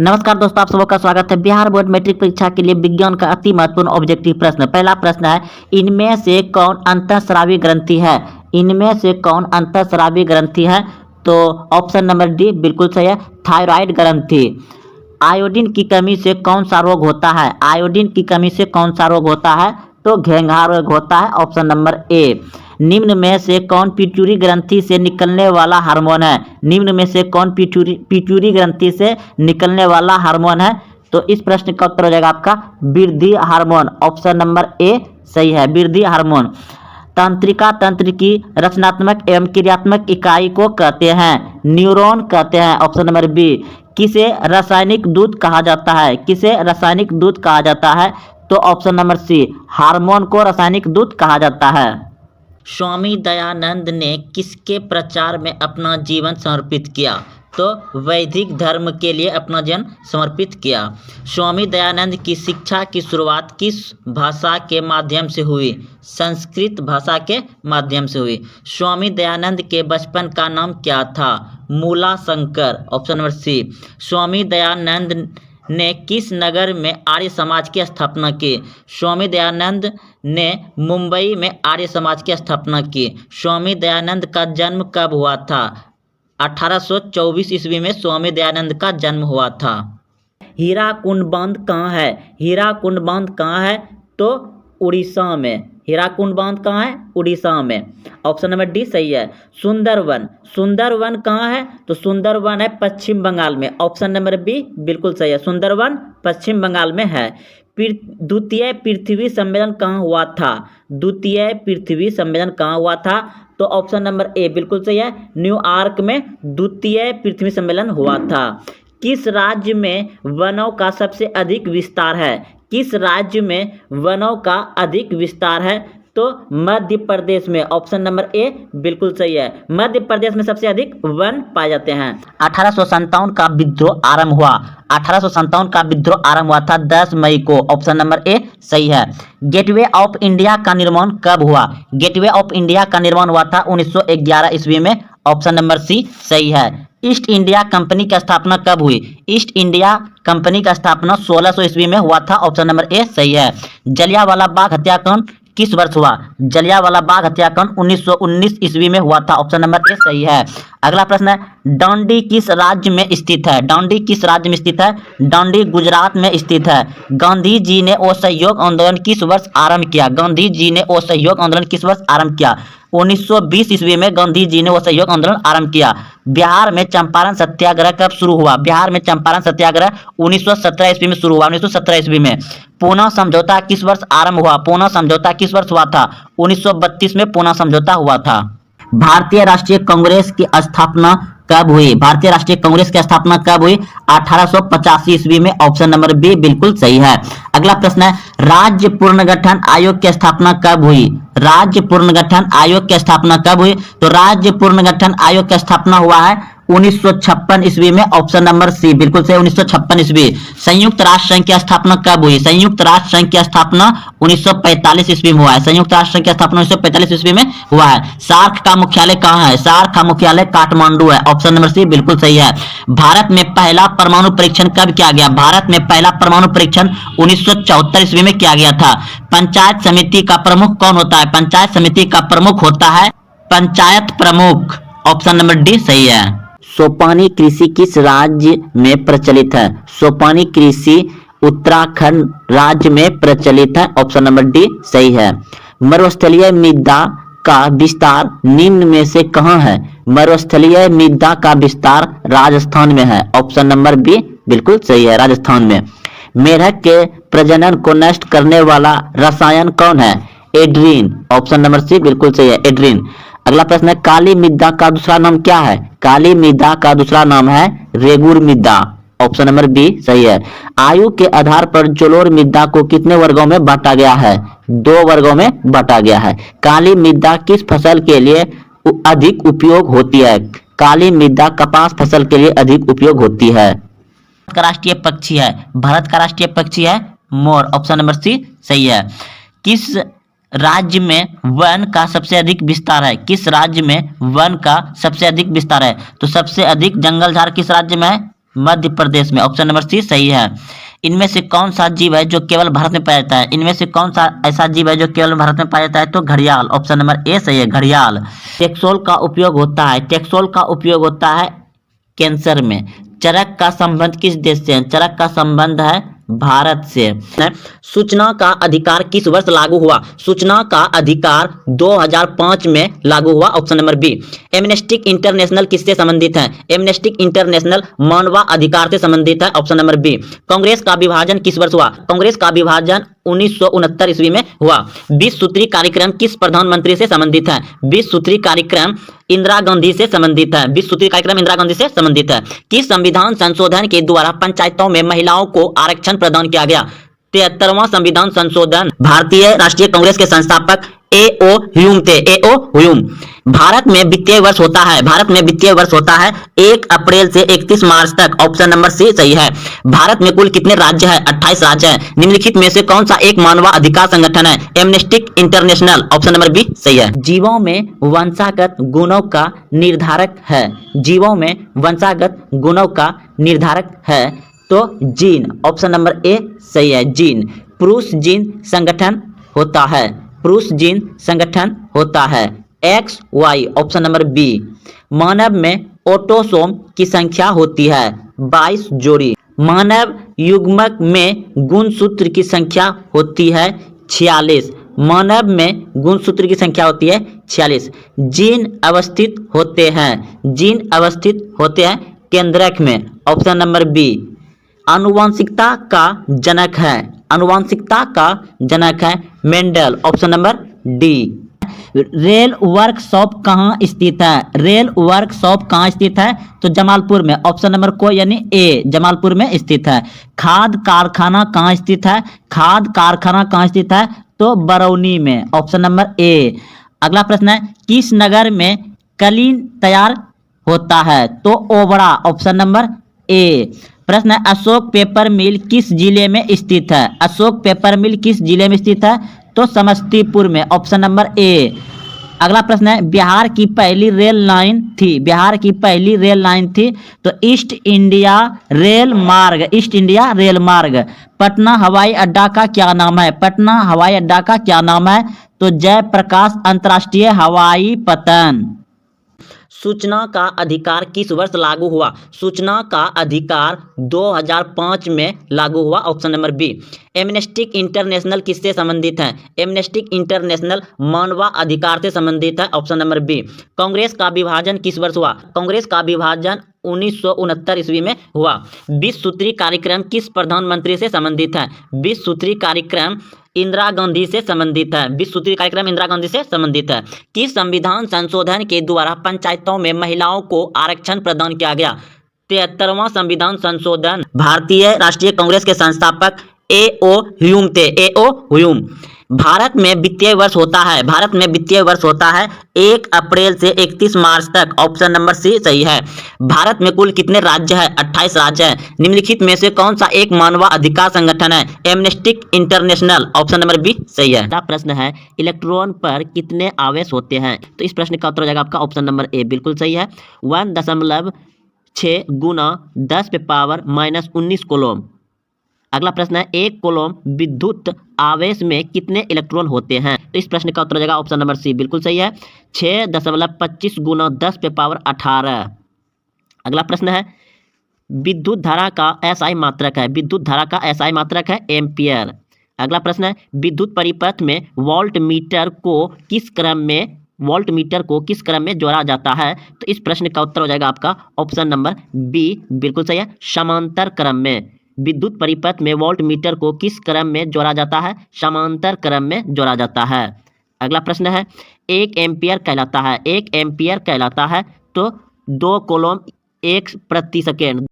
नमस्कार दोस्तों, आप सबका स्वागत है। बिहार बोर्ड मैट्रिक परीक्षा के लिए विज्ञान का अति महत्वपूर्ण ऑब्जेक्टिव प्रश्न। पहला प्रश्न है, इनमें से कौन अंतःस्रावी ग्रंथि है? इनमें से कौन अंतःस्रावी ग्रंथि है? तो ऑप्शन नंबर डी बिल्कुल सही है, थायराइड ग्रंथि। आयोडीन की कमी से कौन सा रोग होता है? आयोडीन की कमी से कौन सा रोग होता है? तो घेंघा रोग होता है, ऑप्शन नंबर ए। निम्न में से कौन पिट्यूरी ग्रंथि से निकलने वाला हार्मोन है? निम्न में से कौन पिट्यूरी ग्रंथि से निकलने वाला हार्मोन है? तो इस प्रश्न का उत्तर हो जाएगा आपका वृद्धि हार्मोन, ऑप्शन नंबर ए सही है, वृद्धि हार्मोन। तंत्रिका तंत्र की रचनात्मक एवं क्रियात्मक इकाई को कहते हैं? न्यूरॉन कहते हैं, ऑप्शन नंबर बी। किसे रासायनिक दूध कहा जाता है? किसे रासायनिक दूध कहा जाता है? तो ऑप्शन नंबर सी, हार्मोन को रासायनिक दूध कहा जाता है। स्वामी दयानंद ने किसके प्रचार में अपना जीवन समर्पित किया? तो वैदिक धर्म के लिए अपना जीवन समर्पित किया। स्वामी दयानंद की शिक्षा की शुरुआत किस भाषा के माध्यम से हुई? संस्कृत भाषा के माध्यम से हुई। स्वामी दयानंद के बचपन का नाम क्या था? मूलाशंकर, option number C. Swami Dayanand ने किस नगर में आर्य समाज की स्थापना की? स्वामी दयानंद ने मुंबई में आर्य समाज की स्थापना की। स्वामी दयानंद का जन्म कब हुआ था? 1824 ईस्वी में स्वामी दयानंद का जन्म हुआ था। हीराकुंड बांध कहाँ है? हीराकुंड बांध कहाँ है? तो उड़ीसा में। हीराकुंड बांध कहाँ है? उड़ीसा में, ऑप्शन नंबर डी सही है। सुंदरवन, सुंदरवन कहाँ है? तो सुंदरवन है पश्चिम बंगाल में, ऑप्शन नंबर बी बिल्कुल सही है, सुंदरवन पश्चिम बंगाल में है। द्वितीय पृथ्वी सम्मेलन कहाँ हुआ था? द्वितीय पृथ्वी सम्मेलन कहाँ हुआ था? तो ऑप्शन नंबर ए बिल्कुल सही है, न्यूयॉर्क में द्वितीय पृथ्वी सम्मेलन हुआ था। किस राज्य में वनों का सबसे अधिक विस्तार है? किस राज्य में वनों का अधिक विस्तार है? तो मध्य प्रदेश में, ऑप्शन नंबर ए बिल्कुल सही है, मध्य प्रदेश में सबसे अधिक वन पाए जाते हैं। 1857 का विद्रोह आरंभ हुआ। 1857 का विद्रोह आरंभ हुआ था 10 मई को, ऑप्शन नंबर ए सही है। गेटवे ऑफ इंडिया का निर्माण कब हुआ? गेटवे ऑफ इंडिया का निर्माण हुआ था 1911 ईस्वी में, ऑप्शन नंबर सी सही है। ईस्ट इंडिया कंपनी की स्थापना कब हुई? ईस्ट इंडिया कंपनी का स्थापना 1600 ईस्वी में हुआ था, ऑप्शन नंबर ए सही है। जलियांवाला बाग हत्याकांड किस वर्ष हुआ? जलियांवाला बाग हत्याकांड 1919 ईस्वी में हुआ था, ऑप्शन नंबर ए सही है। अगला प्रश्न है, डांडी किस राज्य में स्थित है? डांडी किस राज्य में स्थित है? डांडी गुजरात में स्थित है। गांधी जी ने असहयोग आंदोलन किस वर्ष आरंभ किया? गांधी जी ने असहयोग आंदोलन किस वर्ष आरंभ किया? 1920 ईस्वी में गांधी जी ने असहयोग आंदोलन आरंभ किया। बिहार में चंपारण सत्याग्रह कब शुरू हुआ? बिहार में चंपारण सत्याग्रह 1917 ईस्वी में शुरू हुआ, 1917 ईस्वी में। पूना समझौता किस वर्ष आरंभ हुआ? पूना समझौता किस वर्ष हुआ था? 1932 में पूना समझौता हुआ था। भारतीय राष्ट्रीय कांग्रेस की स्थापना कब हुई? भारतीय राष्ट्रीय कांग्रेस की स्थापना कब हुई? 1885 ईस्वी में, ऑप्शन नंबर बी बिल्कुल सही है। अगला प्रश्न है, राज्य पुनर्गठन आयोग की स्थापना कब हुई? राज्य पुनर्गठन आयोग की स्थापना कब हुई? तो राज्य पुनर्गठन आयोग की स्थापना हुआ है 1956 ईस्वी में, ऑप्शन नंबर सी बिल्कुल सही, 1956 ईस्वी। संयुक्त राष्ट्र संघ की स्थापना कब हुई? संयुक्त राष्ट्र संघ की स्थापना 1945 ईस्वी में हुआ है। संयुक्त राष्ट्र संघ की स्थापना 1945 ईस्वी में हुआ है। सार्क का मुख्यालय कहाँ है? सार्क का मुख्यालय काठमांडू है, ऑप्शन नंबर सी बिल्कुल सही है। भारत में पहला परमाणु परीक्षण कब किया गया? भारत में पहला परमाणु परीक्षण 1974 ईस्वी में किया गया था। पंचायत समिति का प्रमुख कौन होता है? पंचायत समिति का प्रमुख होता है पंचायत प्रमुख, ऑप्शन नंबर डी सही है। सोपानी कृषि किस राज्य में प्रचलित है? सोपानी कृषि उत्तराखंड राज्य में प्रचलित है, ऑप्शन नंबर डी सही है। मरुस्थलीय मृदा का विस्तार निम्न में से कहाँ है? मरुस्थलीय मृदा का विस्तार राजस्थान में है, ऑप्शन नंबर बी बिल्कुल सही है, राजस्थान में। मेढक के प्रजनन को नष्ट करने वाला रसायन कौन है? एड्रीन, ऑप्शन नंबर सी बिल्कुल सही है, एड्रीन। अगला प्रश्न है, काली मृदा का दूसरा नाम क्या है? काली मृदा का दूसरा नाम है रेगुर मृदा, ऑप्शन नंबर बी सही है। आयु के आधार पर जलोढ़ मृदा को कितने वर्गों में बांटा गया है? 2 वर्गों में बांटा गया है। काली मृदा किस फसल के लिए अधिक उपयोग होती है? काली मृदा कपास फसल के लिए अधिक उपयोग होती है। भारत का राष्ट्रीय पक्षी है, भारत का राष्ट्रीय पक्षी है मोर, ऑप्शन नंबर सी सही है। किस राज्य में वन का सबसे अधिक विस्तार है? किस राज्य में वन का सबसे अधिक विस्तार है? तो सबसे अधिक जंगल झाड़ किस राज्य में है? मध्य प्रदेश में। ऑप्शन नंबर सी सही है। इनमें से कौन सा जीव है जो केवल भारत में पाया जाता है? इनमें से कौन सा ऐसा जीव है जो केवल भारत में पाया जाता है? तो घड़ियाल। ऑप्शन नंबर ए सही है, घड़ियाल। टेक्सोल का उपयोग होता है, टेक्सोल का उपयोग होता है कैंसर में। चरक का संबंध किस देश से है? चरक का संबंध है भारत से। सूचना का अधिकार किस वर्ष लागू हुआ? सूचना का अधिकार 2005 में लागू हुआ। Option number B. Amnesty International किससे संबंधित है? एमनेस्टी इंटरनेशनल मानवाधिकार से संबंधित है। Option number B. कांग्रेस का विभाजन किस वर्ष हुआ? कांग्रेस का विभाजन 1969 ईस्वी में हुआ। 20 सूत्री कार्यक्रम किस प्रधानमंत्री से संबंधित है? 20 सूत्री कार्यक्रम इंदिरा गांधी से संबंधित है। 20 सूत्री कार्यक्रम इंदिरा गांधी से संबंधित है। किस संविधान संशोधन के द्वारा पंचायतों में महिलाओं को आरक्षण प्रदान किया गया? 73वां संविधान संशोधन। भारतीय राष्ट्रीय कांग्रेस के संस्थापक ए.ओ. ह्यूम थे। ए.ओ. ह्यूम। भारत में वित्तीय वर्ष होता है, भारत में वित्तीय वर्ष होता है 1 अप्रैल से 31 मार्च तक। ऑप्शन नंबर सी सही है। भारत में कुल कितने राज्य हैं? 28 राज्य हैं। निम्नलिखित में से कौन सा एक मानवाधिकार संगठन है? Amnesty International. Option number B सही है। जीवों में वंशागत गुणों का निर्धारक है, जीवों में वंशागत गुणों का निर्धारक है तो जीन। ऑप्शन नंबर ए सही है, जीन। पुरुष जीन संगठन होता है, पुरुष जीन संगठन होता है X Y. Option number B. मानव में ऑटोसोम की संख्या होती है 22 जोड़ी। मानव युग्मक में गुणसूत्र की संख्या होती है 46। मानव में गुणसूत्र की संख्या होती है 46। जीन अवस्थित होते हैं, जीन अवस्थित होते हैं केंद्रक में। Option number B. आनुवंशिकता का जनक है, आनुवंशिकता का जनक है Mendel. Option number D. Rail workshop कहाँ स्थित है? रेल वर्कशॉप कहाँ स्थित है? तो जमालपुर में। ऑप्शन नंबर को यानी ए, जमालपुर में स्थित है। खाद कारखाना कहाँ स्थित है? खाद कारखाना कहाँ स्थित है? तो बरौनी में। Option number A. अगला प्रश्न है, किस नगर में कलीन तैयार होता है? तो ओबड़ा। Option number A. प्रश्न है, अशोक पेपर मिल किस जिले में स्थित है? अशोक पेपर मिल किस जिले में स्थित है? तो समस्तीपुर में। Option number A. अगला प्रश्न है, बिहार की पहली रेल लाइन थी, बिहार की पहली रेल लाइन थी तो ईस्ट इंडिया रेल मार्ग, ईस्ट इंडिया रेल मार्ग। पटना हवाई अड्डा का क्या नाम है? पटना हवाई अड्डा का क्या नाम है? तो जयप्रकाश अंतर्राष्ट्रीय हवाई पतन। सूचना का अधिकार किस वर्ष लागू हुआ? सूचना का अधिकार 2005 में लागू हुआ। Option number B. Amnesty International किससे संबंधित है? एमनेस्टी इंटरनेशनल मानवाधिकार से संबंधित है। Option number B. कांग्रेस का विभाजन किस वर्ष हुआ? कांग्रेस का विभाजन 1969 ईस्वी में हुआ। 20 सूत्री कार्यक्रम किस प्रधानमंत्री से संबंधित है? 20 सूत्री कार्यक्रम इंदिरा गांधी से संबंधित है। 20 सूत्री कार्यक्रम इंदिरा गांधी से संबंधित है। किस संविधान संशोधन के द्वारा पंचायतों में महिलाओं को आरक्षण प्रदान किया गया? 73वां संविधान संशोधन। भारतीय राष्ट्रीय कांग्रेस के संस्थापक ए.ओ. ह्यूम थे। ए.ओ. ह्यूम। भारत में वित्तीय वर्ष होता है, भारत में वित्तीय वर्ष होता है 1 अप्रैल से 31 मार्च तक। ऑप्शन नंबर सी सही है। भारत में कुल कितने राज्य हैं? 28 राज्य हैं। निम्नलिखित में से कौन सा एक मानवाधिकार संगठन है? Amnesty International. Option number B सही है। अगला प्रश्न है, इलेक्ट्रॉन पर कितने आवेश होते हैं? तो इस प्रश्न का उत्तर हो जाएगा आपका ऑप्शन नंबर ए, बिल्कुल सही है। 1.6 गुना 10⁻⁻19 कोलोम। अगला प्रश्न है, 1 कोलोम विद्युत आवेश में कितने इलेक्ट्रॉन होते हैं? तो इस प्रश्न का उत्तर हो जाएगा ऑप्शन नंबर सी, बिल्कुल सही है। 6.25 गुना 10⁻18। अगला प्रश्न है, विद्युत धारा का एसआई मात्रक है, विद्युत धारा का एसआई मात्रक है एम्पियर। अगला प्रश्न है, विद्युत परिपथ में वोल्ट मीटर को किस क्रम में जोड़ा जाता है? तो इस प्रश्न का उत्तर हो जाएगा आपका ऑप्शन नंबर बी, बिल्कुल सही है, समांतर क्रम में। विद्युत परिपथ में वोल्ट मीटर को किस क्रम में जोड़ा जाता है? समांतर क्रम में जोड़ा जाता है। अगला प्रश्न है, 1 एम्पियर कहलाता है, 1 एम्पियर कहलाता है तो 2 कोलोम 1 प्रति सेकेंड।